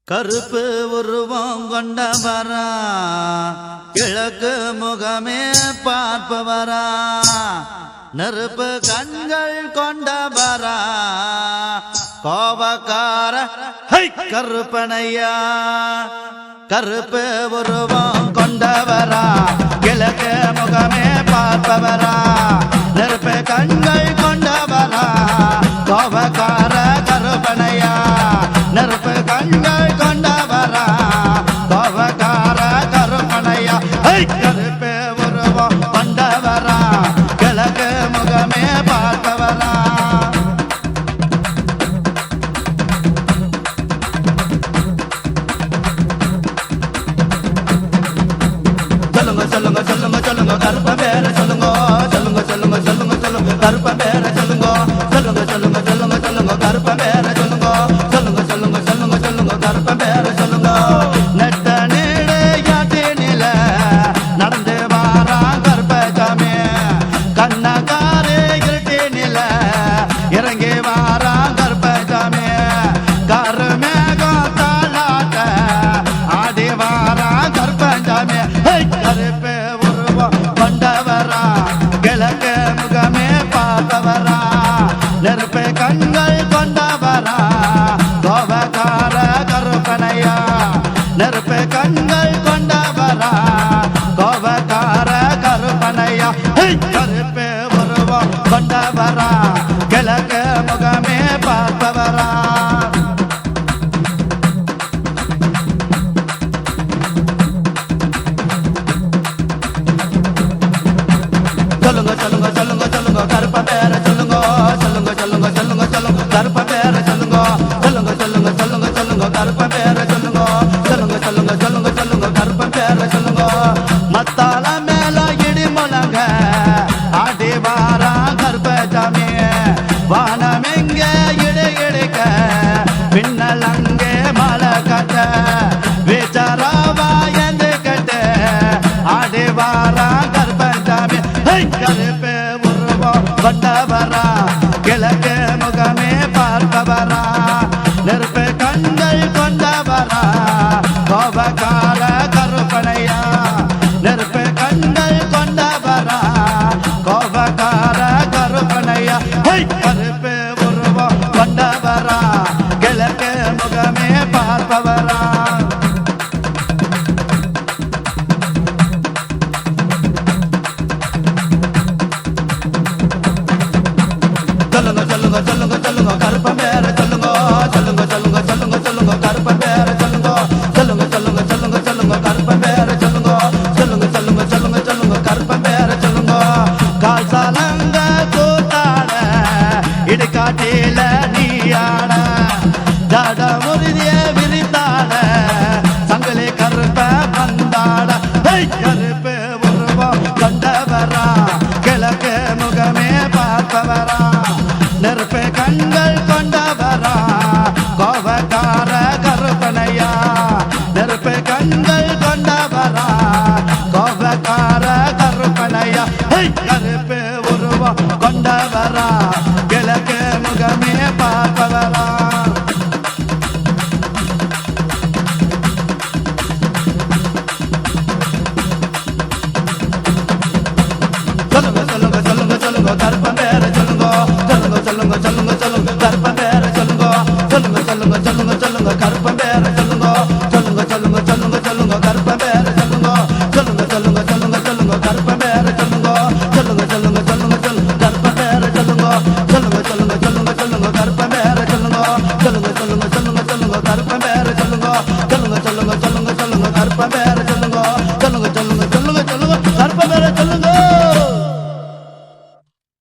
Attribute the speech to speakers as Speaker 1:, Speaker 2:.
Speaker 1: கருப்பு உருவம் கொண்டவரா கிழக்கு முகமே பார்ப்பவரா நெருப்பு கண்கள் கொண்டவரா கோபக்கார கருப்பனையா கருப்பு உருவம் கொண்டவரா கிழக்கு முகமே பார்ப்பவரா நெருப்பு கண்கள் கொண்டவரா கோபக்கார கருப்பனையா நெருப்பு கண்கள் கொண்டவரா கோபக்கார கருப்பனையா கருப்பு உருவம் கொண்டவரா கிழக்கு முகமே பார்ப்பவரா சொல்லுங்க சொல்லுங்க சொல்லுங்க கருப்ப பேர சொல்லுங்க சொல்லுங்க சொல்லுங்க சொல்லுங்க சொல்லுங்க கருப்ப பேர சொல்லுங்க சொல்லுங்க சொல்லுங்க சொல்லுங்க சொல்லுங்க கருப்ப பேர சொல்லுங்க சொல்லுங்க சொல்லுங்க சொல்லுங்க சொல்லுங்க கருப்ப பேர சொல்லுங்க நெட்ட நீடையாட்டி நில நடந்து வாரா கருப்ப சாமி கண்ணக்காரே இருட்டி நில இறங்கி வாரா கருப்ப சாமி கருமேகம் தாளாட்ட ஆடி வாரா கருப்ப சாமி கருப்பு உருவம் கொண்டவரா கிழக்கு முகமே பார்த்தவரா நெருப்பு கண்கள் கொண்டவரா கோபக்கார கருப்பனையா நெருப்பு கண்கள் கொண்டவரா கோபக்கார கருப்பனையா கருப்பு உருவம் கொண்டவரா கிழக்கு முகமே பார்த்தவரா சொல்லுங்க சொல்லுங்க சொல்லுங்க சொல்லுங்க கருப்ப பேர சொல்லுங்க சொல்லுங்க சொல்லுங்க சொல்லுங்க சொல்லுங்க கருப்ப பேர சொல்லுங்க சொல்லுங்க சொல்லுங்க சொல்லுங்க சொல்லுங்க கருப்ப பேர சொல்லுங்க சொல்லுங்க சொல்லுங்க சொல்லுங்க சொல்லுங்க கருப்ப பேர சொல்லுங்க மத்தால மேல இடி முழங்க ஆடி வாரா கருப்ப சாமி வானம் எங்க இடி இடிக்க பின்னல் அங்கே மலை கட்ட விசாராவா என்று கட்டு ஆடி வாரா கருப்ப சாமி கருப்பு உருவம் கொண்டவரா கிழக்கு முகமே பார்ப்பவரா நெருப்பு கண்கள் கொண்டவரா கோபக்கார கருப்பனையா நெருப்பு கண்கள் கொண்டவரா கோபக்கார கருப்பனையா கருப்பு உருவம் கொண்டவரா கிழக்கு முகமே பார்ப்பவரா சொல்லுங்க சொல்லுங்க சொல்லுங்க சொல்லுங்க கருப்ப பேர சொல்லுங்க சொல்லுங்க சொல்லுங்க சொல்லுங்க சொல்லுங்க கருப்ப பேர சொல்லுங்க சொல்லுங்க சொல்லுங்க சொல்லுங்க சொல்லுங்க கருப்ப பேர சொல்லுங்க சொல்லுங்க சொல்லுங்க சொல்லுங்க சொல்லுங்க கருப்ப பேர சொல்லுங்க கால் சாலங்க கூத்தாட இடுகாட்டில நீயாட ஜட முருதிய விரித்தாட சங்கிலி கருப்ப வந்தாட கருப்பு உருவம் கொண்டவரா கிழக்கு முகமே பார்ப்பவரா நெருப்பு கண்கள் கொண்டவரா கோபக்கார கருப்பனையா நெருப்பு கண்கள் கொண்டவரா கோபக்கார கருப்பனையா கருப்பு உருவம் கொண்டவரா கிழக்கு முகமே பார்ப்பவரா சொல்லுங்க சொல்லுங்க சொல்லுங்க சொல்லுங்க கருப்ப பேர சொல்லுங்க சொல்லுங்க சொல்லுங்க சொல்லுங்க சொல்லுங்க கருப்ப பேர சொல்லுங்க சொல்லுங்க சொல்லுங்க சொல்லுங்க சொல்லுங்க கருப்ப பேர சொல்லுங்க சொல்லுங்க சொல்லுங்க சொல்லுங்க சொல்லுங்க கருப்ப பேர சொல்லுங்க சொல்லுங்க சொல்லுங்க சொல்லுங்க சொல்லுங்க கருப்ப பேர சொல்லுங்க சொல்லுங்க சொல்லுங்க சொல்லுங்க சொல்லுங்க கருப்ப பேர சொல்லுங்க சொல்லுங்க சொல்லுங்க சொல்லுங்க சொல்லுங்க கருப்ப பேர சொல்லுங்க சொல்லுங்க சொல்லுங்க சொல்லுங்க சொல்லுங்க கருப்ப பேர சொல்லுங்க சொல்லுங்க சொல்லுங்க சொல்லுங்க